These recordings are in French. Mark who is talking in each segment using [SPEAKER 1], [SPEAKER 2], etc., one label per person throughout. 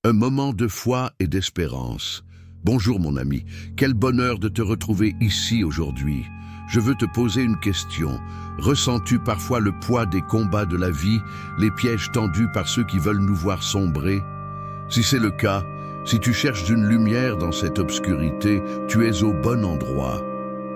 [SPEAKER 1] Un moment de foi et d'espérance. Bonjour mon ami, quel bonheur de te retrouver ici aujourd'hui. Je veux te poser une question. Ressens-tu parfois le poids des combats de la vie, les pièges tendus par ceux qui veulent nous voir sombrer? Si c'est le cas, si tu cherches une lumière dans cette obscurité, tu es au bon endroit.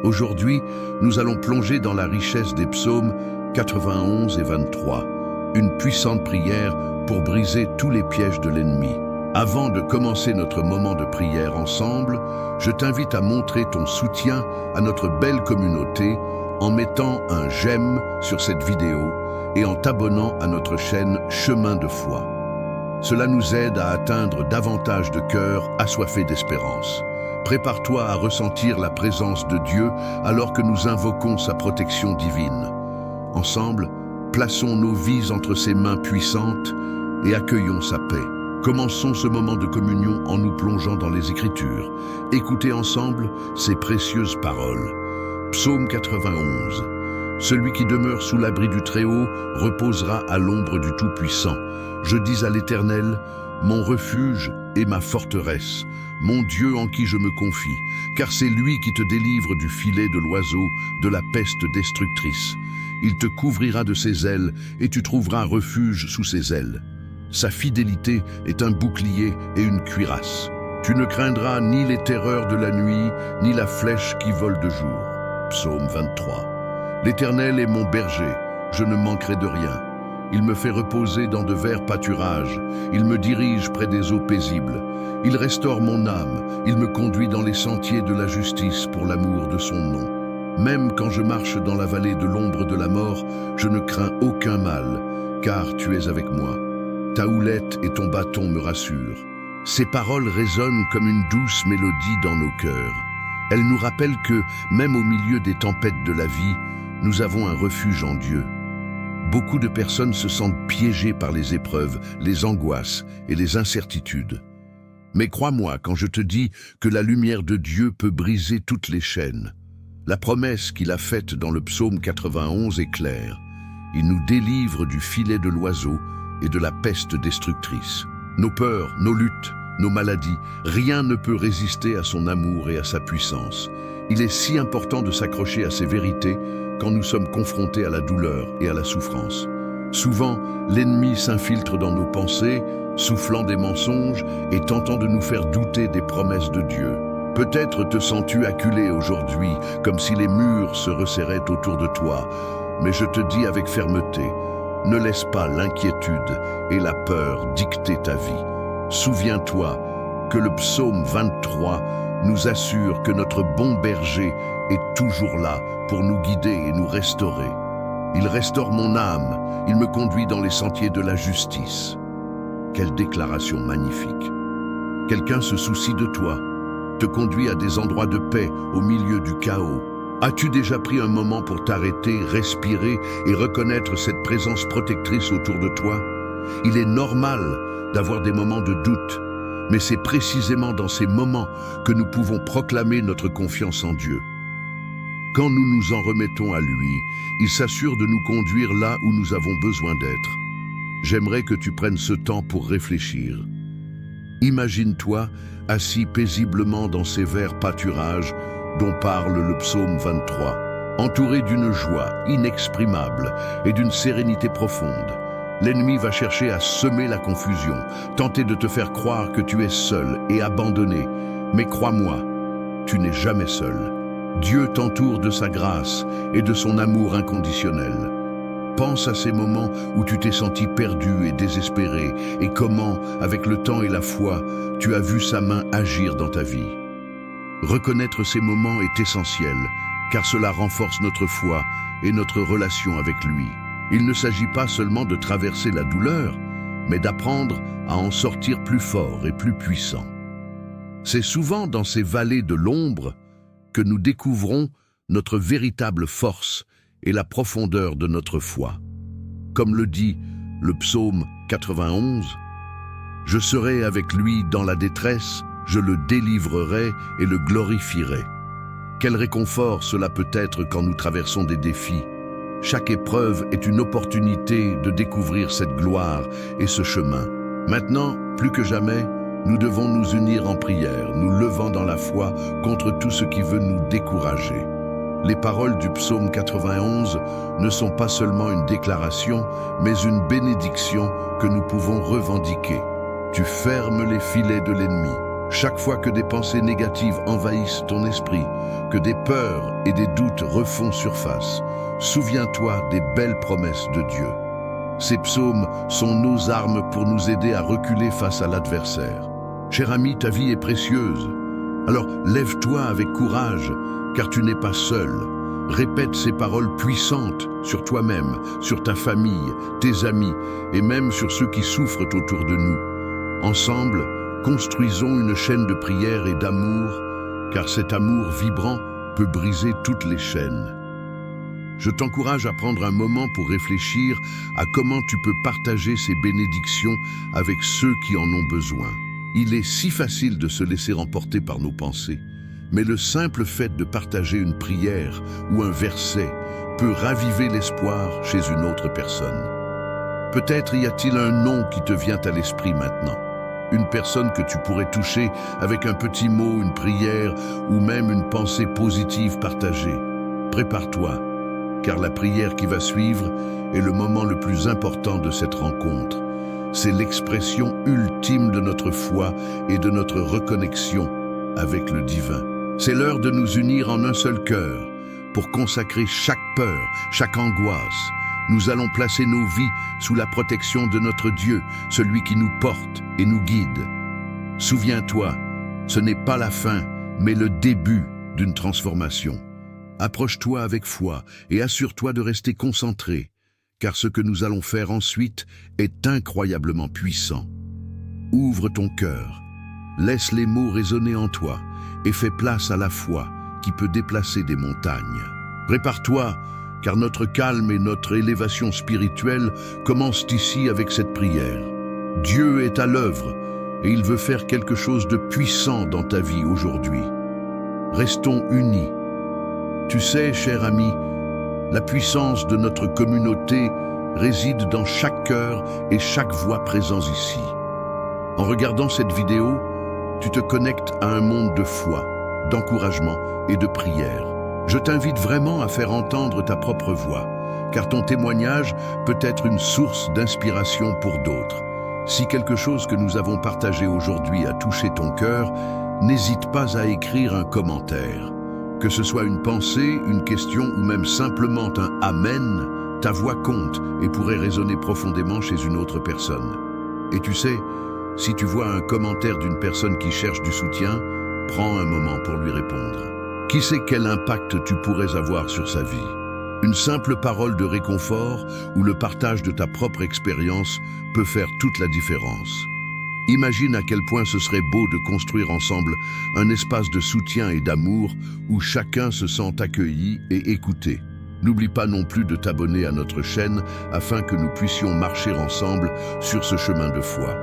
[SPEAKER 1] Aujourd'hui, nous allons plonger dans la richesse des psaumes 91 et 23, une puissante prière pour briser tous les pièges de l'ennemi. Avant de commencer notre moment de prière ensemble, je t'invite à montrer ton soutien à notre belle communauté en mettant un j'aime sur cette vidéo et en t'abonnant à notre chaîne Chemin de foi. Cela nous aide à atteindre davantage de cœurs assoiffés d'espérance. Prépare-toi à ressentir la présence de Dieu alors que nous invoquons sa protection divine. Ensemble, plaçons nos vies entre ses mains puissantes et accueillons sa paix. Commençons ce moment de communion en nous plongeant dans les Écritures. Écoutez ensemble ces précieuses paroles. Psaume 91. Celui qui demeure sous l'abri du Très-Haut reposera à l'ombre du Tout-Puissant. Je dis à l'Éternel, mon refuge et ma forteresse, mon Dieu en qui je me confie, car c'est lui qui te délivre du filet de l'oiseau, de la peste destructrice. Il te couvrira de ses ailes et tu trouveras refuge sous ses ailes. Sa fidélité est un bouclier et une cuirasse. Tu ne craindras ni les terreurs de la nuit, ni la flèche qui vole de jour. Psaume 23. L'Éternel est mon berger, je ne manquerai de rien. Il me fait reposer dans de verts pâturages, il me dirige près des eaux paisibles. Il restaure mon âme, il me conduit dans les sentiers de la justice pour l'amour de son nom. Même quand je marche dans la vallée de l'ombre de la mort, je ne crains aucun mal, car tu es avec moi. Ta houlette et ton bâton me rassurent. Ces paroles résonnent comme une douce mélodie dans nos cœurs. Elles nous rappellent que, même au milieu des tempêtes de la vie, nous avons un refuge en Dieu. Beaucoup de personnes se sentent piégées par les épreuves, les angoisses et les incertitudes. Mais crois-moi quand je te dis que la lumière de Dieu peut briser toutes les chaînes. La promesse qu'il a faite dans le psaume 91 est claire. Il nous délivre du filet de l'oiseau et de la peste destructrice. Nos peurs, nos luttes, nos maladies, rien ne peut résister à son amour et à sa puissance. Il est si important de s'accrocher à ces vérités quand nous sommes confrontés à la douleur et à la souffrance. Souvent, l'ennemi s'infiltre dans nos pensées, soufflant des mensonges et tentant de nous faire douter des promesses de Dieu. Peut-être te sens-tu acculé aujourd'hui, comme si les murs se resserraient autour de toi, mais je te dis avec fermeté, ne laisse pas l'inquiétude et la peur dicter ta vie. Souviens-toi que le psaume 23 nous assure que notre bon berger est toujours là pour nous guider et nous restaurer. Il restaure mon âme, il me conduit dans les sentiers de la justice. Quelle déclaration magnifique! Quelqu'un se soucie de toi, te conduit à des endroits de paix au milieu du chaos. As-tu déjà pris un moment pour t'arrêter, respirer et reconnaître cette présence protectrice autour de toi? Il est normal d'avoir des moments de doute, mais c'est précisément dans ces moments que nous pouvons proclamer notre confiance en Dieu. Quand nous nous en remettons à lui, il s'assure de nous conduire là où nous avons besoin d'être. J'aimerais que tu prennes ce temps pour réfléchir. Imagine-toi assis paisiblement dans ces verts pâturages dont parle le psaume 23, entouré d'une joie inexprimable et d'une sérénité profonde. L'ennemi va chercher à semer la confusion, tenter de te faire croire que tu es seul et abandonné. Mais crois-moi, tu n'es jamais seul. Dieu t'entoure de sa grâce et de son amour inconditionnel. Pense à ces moments où tu t'es senti perdu et désespéré et comment, avec le temps et la foi, tu as vu sa main agir dans ta vie. Reconnaître ces moments est essentiel, car cela renforce notre foi et notre relation avec lui. Il ne s'agit pas seulement de traverser la douleur, mais d'apprendre à en sortir plus fort et plus puissant. C'est souvent dans ces vallées de l'ombre que nous découvrons notre véritable force et la profondeur de notre foi. Comme le dit le psaume 91, « Je serai avec lui dans la détresse, je le délivrerai et le glorifierai. » Quel réconfort cela peut être quand nous traversons des défis. Chaque épreuve est une opportunité de découvrir cette gloire et ce chemin. Maintenant, plus que jamais, Nous devons nous unir en prière, nous levant dans la foi contre tout ce qui veut nous décourager. Les paroles du psaume 91 ne sont pas seulement une déclaration, mais une bénédiction que nous pouvons revendiquer. Tu fermes les filets de l'ennemi. Chaque fois que des pensées négatives envahissent ton esprit, que des peurs et des doutes refont surface, souviens-toi des belles promesses de Dieu. Ces psaumes sont nos armes pour nous aider à reculer face à l'adversaire. Cher ami, ta vie est précieuse. Alors lève-toi avec courage, car tu n'es pas seul. Répète ces paroles puissantes sur toi-même, sur ta famille, tes amis et même sur ceux qui souffrent autour de nous. Ensemble, construisons une chaîne de prière et d'amour, car cet amour vibrant peut briser toutes les chaînes. Je t'encourage à prendre un moment pour réfléchir à comment tu peux partager ces bénédictions avec ceux qui en ont besoin. Il est si facile de se laisser emporter par nos pensées, mais le simple fait de partager une prière ou un verset peut raviver l'espoir chez une autre personne. Peut-être y a-t-il un nom qui te vient à l'esprit maintenant. Une personne que tu pourrais toucher avec un petit mot, une prière ou même une pensée positive partagée. Prépare-toi, car la prière qui va suivre est le moment le plus important de cette rencontre. C'est l'expression ultime de notre foi et de notre reconnexion avec le divin. C'est l'heure de nous unir en un seul cœur pour consacrer chaque peur, chaque angoisse. Nous allons placer nos vies sous la protection de notre Dieu, celui qui nous porte et nous guide. Souviens-toi, ce n'est pas la fin, mais le début d'une transformation. Approche-toi avec foi et assure-toi de rester concentré, car ce que nous allons faire ensuite est incroyablement puissant. Ouvre ton cœur, laisse les mots résonner en toi et fais place à la foi qui peut déplacer des montagnes. Prépare-toi, car notre calme et notre élévation spirituelle commencent ici avec cette prière. Dieu est à l'œuvre et il veut faire quelque chose de puissant dans ta vie aujourd'hui. Restons unis. Tu sais, cher ami, la puissance de notre communauté réside dans chaque cœur et chaque voix présente ici. En regardant cette vidéo, tu te connectes à un monde de foi, d'encouragement et de prière. Je t'invite vraiment à faire entendre ta propre voix, car ton témoignage peut être une source d'inspiration pour d'autres. Si quelque chose que nous avons partagé aujourd'hui a touché ton cœur, n'hésite pas à écrire un commentaire. Que ce soit une pensée, une question ou même simplement un « Amen », ta voix compte et pourrait résonner profondément chez une autre personne. Et tu sais, si tu vois un commentaire d'une personne qui cherche du soutien, prends un moment pour lui répondre. Qui sait quel impact tu pourrais avoir sur sa vie? Une simple parole de réconfort ou le partage de ta propre expérience peut faire toute la différence. Imagine à quel point ce serait beau de construire ensemble un espace de soutien et d'amour où chacun se sent accueilli et écouté. N'oublie pas non plus de t'abonner à notre chaîne afin que nous puissions marcher ensemble sur ce chemin de foi.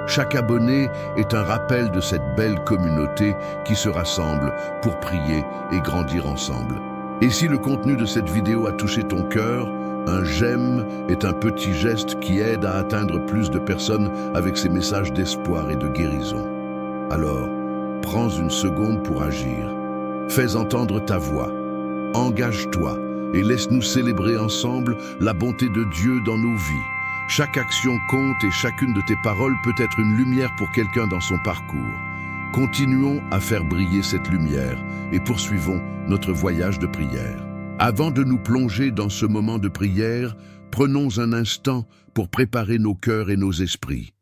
[SPEAKER 1] Chaque abonné est un rappel de cette belle communauté qui se rassemble pour prier et grandir ensemble. Et si le contenu de cette vidéo a touché ton cœur, un j'aime est un petit geste qui aide à atteindre plus de personnes avec ces messages d'espoir et de guérison. Alors, prends une seconde pour agir. Fais entendre ta voix. Engage-toi et laisse-nous célébrer ensemble la bonté de Dieu dans nos vies. Chaque action compte et chacune de tes paroles peut être une lumière pour quelqu'un dans son parcours. Continuons à faire briller cette lumière et poursuivons notre voyage de prière. Avant de nous plonger dans ce moment de prière, prenons un instant pour préparer nos cœurs et nos esprits.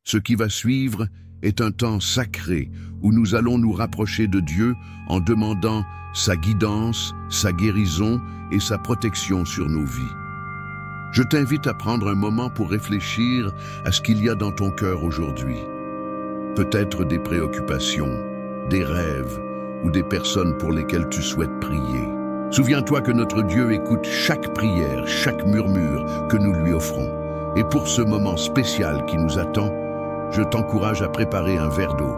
[SPEAKER 1] Ce qui va suivre est un temps sacré où nous allons nous rapprocher de Dieu en demandant sa guidance, sa guérison et sa protection sur nos vies. Je t'invite à prendre un moment pour réfléchir à ce qu'il y a dans ton cœur aujourd'hui. Peut-être des préoccupations, des rêves ou des personnes pour lesquelles tu souhaites prier. Souviens-toi que notre Dieu écoute chaque prière, chaque murmure que nous lui offrons. Et pour ce moment spécial qui nous attend, je t'encourage à préparer un verre d'eau.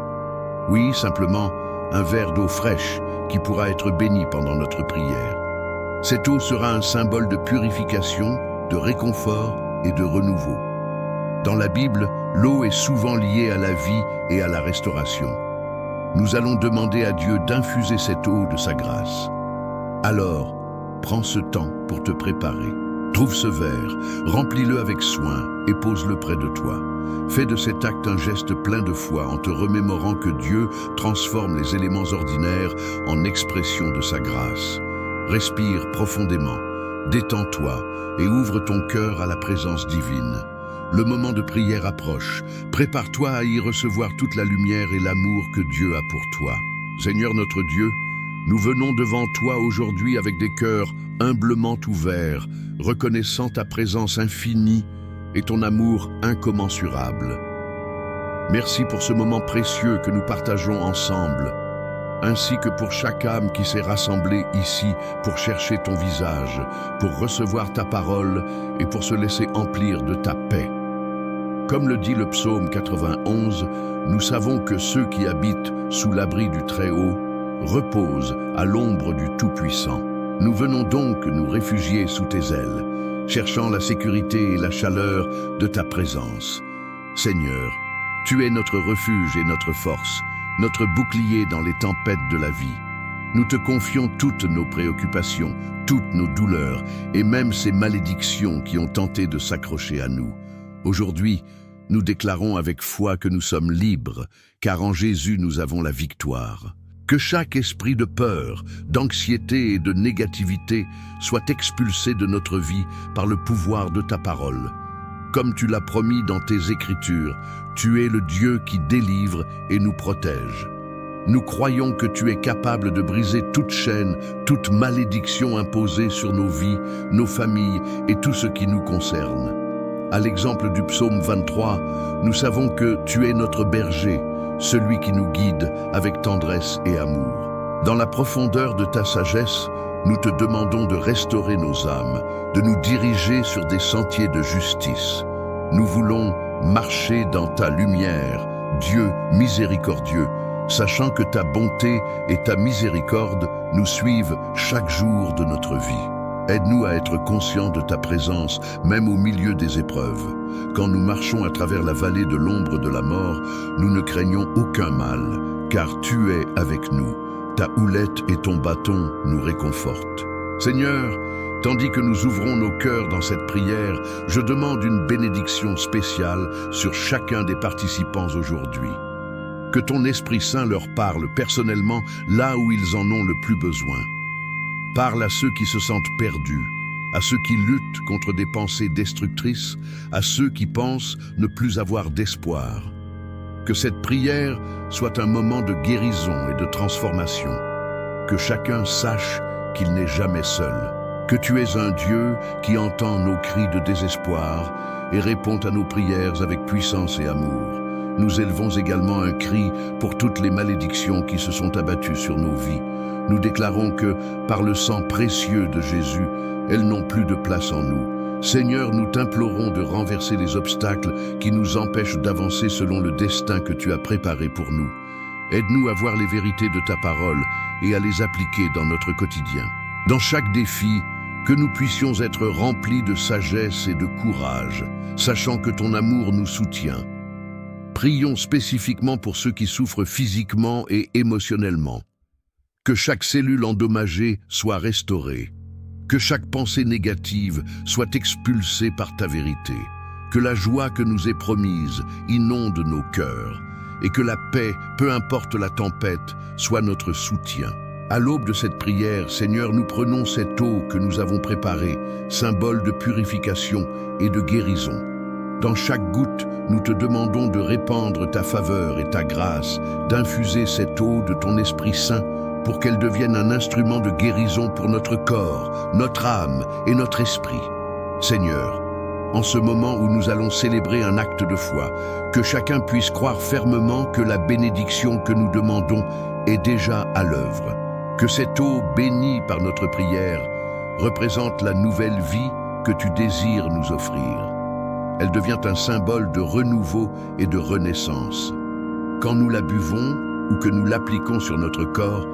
[SPEAKER 1] Oui, simplement un verre d'eau fraîche qui pourra être béni pendant notre prière. Cette eau sera un symbole de purification, de réconfort et de renouveau. Dans la Bible, l'eau est souvent liée à la vie et à la restauration. Nous allons demander à Dieu d'infuser cette eau de sa grâce. Alors, prends ce temps pour te préparer. Trouve ce verre, remplis-le avec soin et pose-le près de toi. Fais de cet acte un geste plein de foi en te remémorant que Dieu transforme les éléments ordinaires en expression de sa grâce. Respire profondément, détends-toi et ouvre ton cœur à la présence divine. Le moment de prière approche. Prépare-toi à y recevoir toute la lumière et l'amour que Dieu a pour toi. Seigneur notre Dieu, nous venons devant toi aujourd'hui avec des cœurs humblement ouverts, reconnaissant ta présence infinie et ton amour incommensurable. Merci pour ce moment précieux que nous partageons ensemble, ainsi que pour chaque âme qui s'est rassemblée ici pour chercher ton visage, pour recevoir ta parole et pour se laisser emplir de ta paix. Comme le dit le psaume 91, nous savons que ceux qui habitent sous l'abri du Très-Haut reposent à l'ombre du Tout-Puissant. Nous venons donc nous réfugier sous tes ailes, cherchant la sécurité et la chaleur de ta présence. Seigneur, tu es notre refuge et notre force, notre bouclier dans les tempêtes de la vie. Nous te confions toutes nos préoccupations, toutes nos douleurs et même ces malédictions qui ont tenté de s'accrocher à nous. Aujourd'hui, nous déclarons avec foi que nous sommes libres, car en Jésus nous avons la victoire. Que chaque esprit de peur, d'anxiété et de négativité soit expulsé de notre vie par le pouvoir de ta parole. Comme tu l'as promis dans tes Écritures, tu es le Dieu qui délivre et nous protège. Nous croyons que tu es capable de briser toute chaîne, toute malédiction imposée sur nos vies, nos familles et tout ce qui nous concerne. À l'exemple du psaume 23, nous savons que tu es notre berger, celui qui nous guide avec tendresse et amour. Dans la profondeur de ta sagesse, nous te demandons de restaurer nos âmes, de nous diriger sur des sentiers de justice. Nous voulons marcher dans ta lumière, Dieu miséricordieux, sachant que ta bonté et ta miséricorde nous suivent chaque jour de notre vie. Aide-nous à être conscients de ta présence, même au milieu des épreuves. Quand nous marchons à travers la vallée de l'ombre de la mort, nous ne craignons aucun mal, car tu es avec nous. Ta houlette et ton bâton nous réconfortent. Seigneur, tandis que nous ouvrons nos cœurs dans cette prière, je demande une bénédiction spéciale sur chacun des participants aujourd'hui. Que ton Esprit Saint leur parle personnellement là où ils en ont le plus besoin. Parle à ceux qui se sentent perdus, à ceux qui luttent contre des pensées destructrices, à ceux qui pensent ne plus avoir d'espoir. Que cette prière soit un moment de guérison et de transformation. Que chacun sache qu'il n'est jamais seul. Que tu es un Dieu qui entend nos cris de désespoir et répond à nos prières avec puissance et amour. Nous élevons également un cri pour toutes les malédictions qui se sont abattues sur nos vies. Nous déclarons que, par le sang précieux de Jésus, elles n'ont plus de place en nous. Seigneur, nous t'implorons de renverser les obstacles qui nous empêchent d'avancer selon le destin que tu as préparé pour nous. Aide-nous à voir les vérités de ta parole et à les appliquer dans notre quotidien. Dans chaque défi, que nous puissions être remplis de sagesse et de courage, sachant que ton amour nous soutient. Prions spécifiquement pour ceux qui souffrent physiquement et émotionnellement. Que chaque cellule endommagée soit restaurée. Que chaque pensée négative soit expulsée par ta vérité. Que la joie que nous est promise inonde nos cœurs. Et que la paix, peu importe la tempête, soit notre soutien. À l'aube de cette prière, Seigneur, nous prenons cette eau que nous avons préparée, symbole de purification et de guérison. Dans chaque goutte, nous te demandons de répandre ta faveur et ta grâce, d'infuser cette eau de ton Esprit Saint pour qu'elle devienne un instrument de guérison pour notre corps, notre âme et notre esprit. Seigneur, en ce moment où nous allons célébrer un acte de foi, que chacun puisse croire fermement que la bénédiction que nous demandons est déjà à l'œuvre. Que cette eau bénie par notre prière représente la nouvelle vie que tu désires nous offrir. Elle devient un symbole de renouveau et de renaissance. Quand nous la buvons ou que nous l'appliquons sur notre corps,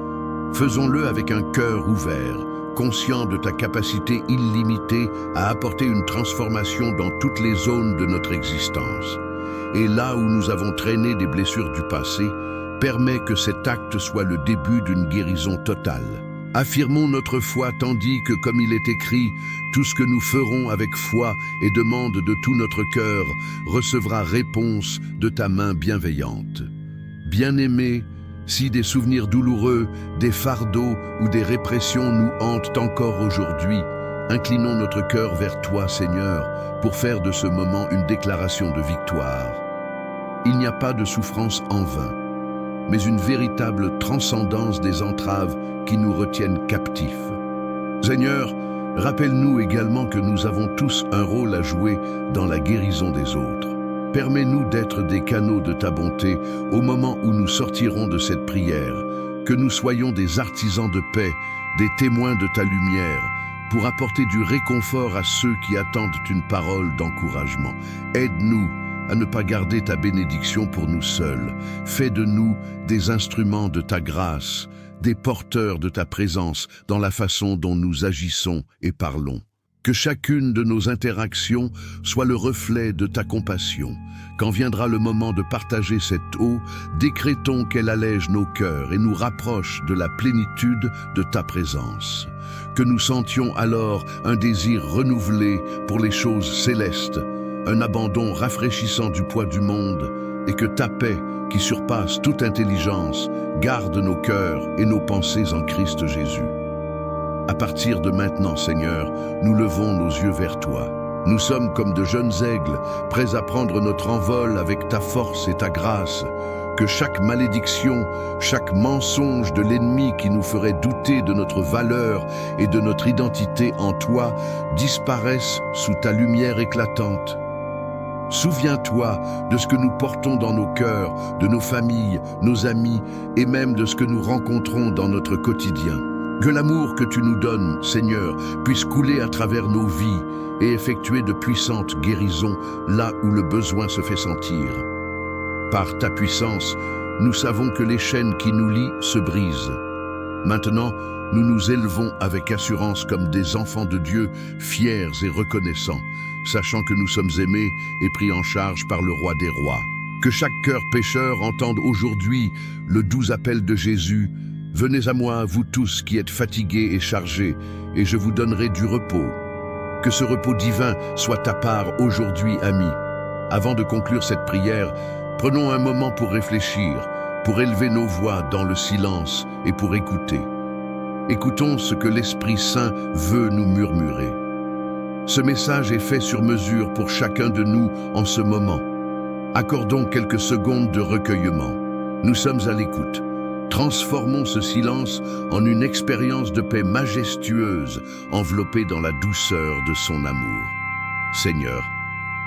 [SPEAKER 1] faisons-le avec un cœur ouvert, conscient de ta capacité illimitée à apporter une transformation dans toutes les zones de notre existence. et là où nous avons traîné des blessures du passé, permets que cet acte soit le début d'une guérison totale. Affirmons notre foi tandis que, comme il est écrit, tout ce que nous ferons avec foi et demande de tout notre cœur recevra réponse de ta main bienveillante. Bien-aimés, si des souvenirs douloureux, des fardeaux ou des répressions nous hantent encore aujourd'hui, inclinons notre cœur vers toi, Seigneur, pour faire de ce moment une déclaration de victoire. Il n'y a pas de souffrance en vain, mais une véritable transcendance des entraves qui nous retiennent captifs. Seigneur, rappelle-nous également que nous avons tous un rôle à jouer dans la guérison des autres. Permets-nous d'être des canaux de ta bonté au moment où nous sortirons de cette prière, que nous soyons des artisans de paix, des témoins de ta lumière, pour apporter du réconfort à ceux qui attendent une parole d'encouragement. Aide-nous à ne pas garder ta bénédiction pour nous seuls. Fais de nous des instruments de ta grâce, des porteurs de ta présence dans la façon dont nous agissons et parlons. Que chacune de nos interactions soit le reflet de ta compassion. Quand viendra le moment de partager cette eau, décrétons qu'elle allège nos cœurs et nous rapproche de la plénitude de ta présence. Que nous sentions alors un désir renouvelé pour les choses célestes, un abandon rafraîchissant du poids du monde, et que ta paix, qui surpasse toute intelligence, garde nos cœurs et nos pensées en Christ Jésus. À partir de maintenant, Seigneur, nous levons nos yeux vers toi. Nous sommes comme de jeunes aigles, prêts à prendre notre envol avec ta force et ta grâce. Que chaque malédiction, chaque mensonge de l'ennemi qui nous ferait douter de notre valeur et de notre identité en toi disparaisse sous ta lumière éclatante. Souviens-toi de ce que nous portons dans nos cœurs, de nos familles, nos amis et même de ce que nous rencontrons dans notre quotidien. Que l'amour que tu nous donnes, Seigneur, puisse couler à travers nos vies et effectuer de puissantes guérisons là où le besoin se fait sentir. Par ta puissance, nous savons que les chaînes qui nous lient se brisent. Maintenant, nous nous élevons avec assurance comme des enfants de Dieu, fiers et reconnaissants, sachant que nous sommes aimés et pris en charge par le Roi des Rois. Que chaque cœur pécheur entende aujourd'hui le doux appel de Jésus. Venez à moi, vous tous qui êtes fatigués et chargés, et je vous donnerai du repos. Que ce repos divin soit ta part aujourd'hui, amis. Avant de conclure cette prière, prenons un moment pour réfléchir, pour élever nos voix dans le silence et pour écouter. Écoutons ce que l'Esprit Saint veut nous murmurer. Ce message est fait sur mesure pour chacun de nous en ce moment. Accordons quelques secondes de recueillement. Nous sommes à l'écoute. Transformons ce silence en une expérience de paix majestueuse, enveloppée dans la douceur de son amour. Seigneur,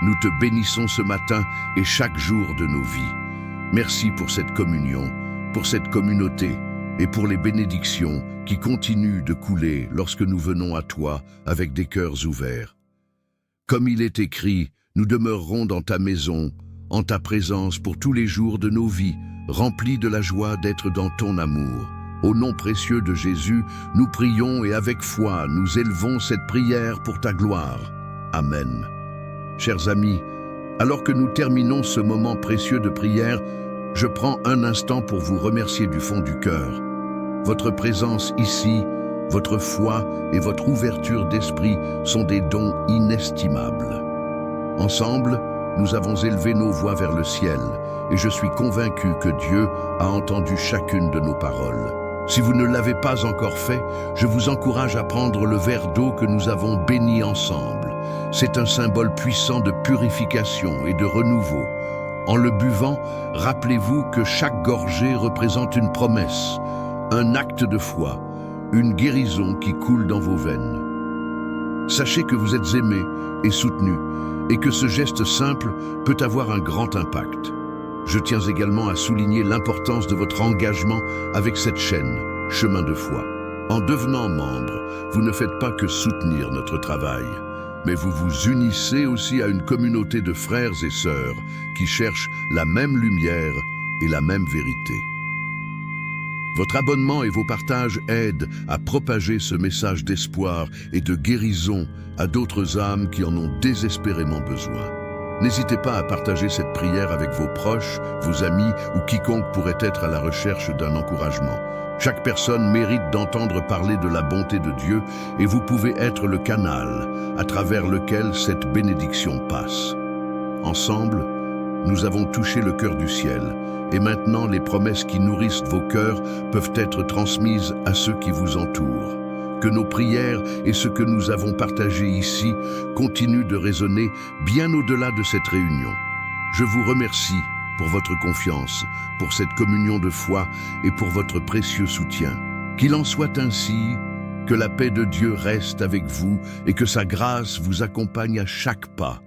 [SPEAKER 1] nous te bénissons ce matin et chaque jour de nos vies. Merci pour cette communion, pour cette communauté et pour les bénédictions qui continuent de couler lorsque nous venons à toi avec des cœurs ouverts. Comme il est écrit, nous demeurerons dans ta maison, en ta présence pour tous les jours de nos vies, remplis de la joie d'être dans ton amour. Au nom précieux de Jésus, nous prions et avec foi, nous élevons cette prière pour ta gloire. Amen. Chers amis, alors que nous terminons ce moment précieux de prière, je prends un instant pour vous remercier du fond du cœur. Votre présence ici, votre foi et votre ouverture d'esprit sont des dons inestimables. Ensemble, nous avons élevé nos voix vers le ciel et je suis convaincu que Dieu a entendu chacune de nos paroles. Si vous ne l'avez pas encore fait, je vous encourage à prendre le verre d'eau que nous avons béni ensemble. C'est un symbole puissant de purification et de renouveau. En le buvant, rappelez-vous que chaque gorgée représente une promesse, un acte de foi, une guérison qui coule dans vos veines. Sachez que vous êtes aimés et soutenus et que ce geste simple peut avoir un grand impact. Je tiens également à souligner l'importance de votre engagement avec cette chaîne, Chemin de foi. En devenant membre, vous ne faites pas que soutenir notre travail, mais vous vous unissez aussi à une communauté de frères et sœurs qui cherchent la même lumière et la même vérité. Votre abonnement et vos partages aident à propager ce message d'espoir et de guérison à d'autres âmes qui en ont désespérément besoin. N'hésitez pas à partager cette prière avec vos proches, vos amis ou quiconque pourrait être à la recherche d'un encouragement. Chaque personne mérite d'entendre parler de la bonté de Dieu et vous pouvez être le canal à travers lequel cette bénédiction passe. Ensemble, nous avons touché le cœur du ciel et maintenant les promesses qui nourrissent vos cœurs peuvent être transmises à ceux qui vous entourent. Que nos prières et ce que nous avons partagé ici continuent de résonner bien au-delà de cette réunion. Je vous remercie pour votre confiance, pour cette communion de foi et pour votre précieux soutien. Qu'il en soit ainsi, que la paix de Dieu reste avec vous et que sa grâce vous accompagne à chaque pas.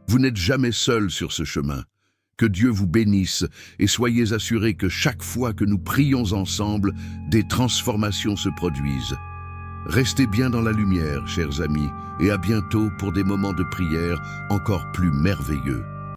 [SPEAKER 1] Vous n'êtes jamais seul sur ce chemin. Que Dieu vous bénisse et soyez assurés que chaque fois que nous prions ensemble, des transformations se produisent. Restez bien dans la lumière, chers amis, et à bientôt pour des moments de prière encore plus merveilleux.